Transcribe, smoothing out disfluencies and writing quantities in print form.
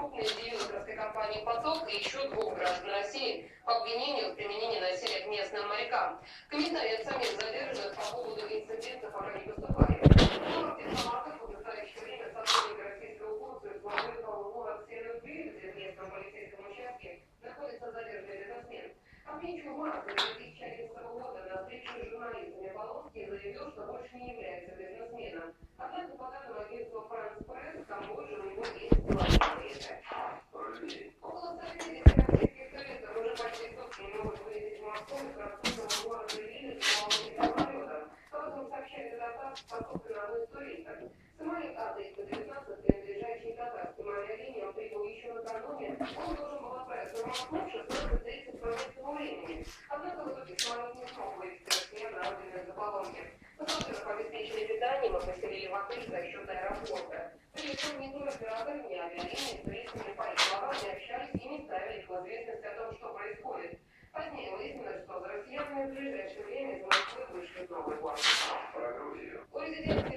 крупной девелоперской компании «Поток» и еще 2 граждан России по обвинению в применении насилия к местным морякам. Комментарии от самих задержанных по поводу инцидента пока не поступали. В настоящее время сотрудники российского ГУР изложили город Северный, где в местном полицейском участке находится задержанный бизнесмен. Отмечу, в марте 2011 года на встрече с журналистами Полонский заявил, что больше не является бизнесменом. Однако, по данным агентства «Франс Пресс», в Камбодже у него есть деловые. Около 150 российских туристов уже почти сутки не могут вылететь в Москву из французского города Лille с малыми самолетом. Об этом сообщает Татар по собственной одной из туристов. Самолет АТ-119, принадлежащий татарским авиалиниям, прибыл еще накануне. Он должен был отправиться в Москву в 16:30 по местному времени. Однако в итоге самолет не смог вылететь в Москве на орденной заполонке. Пассажиров обеспечили питанием и поселили в отель за счет аэропорта. При этом ни туроператор, ни авиалинии с туристами по их словам не общались и не ставили их в известность о том, что происходит. Позднее выяснилось, что за россиянами в ближайшее время из Москвы вышли в Новый год. У резиденции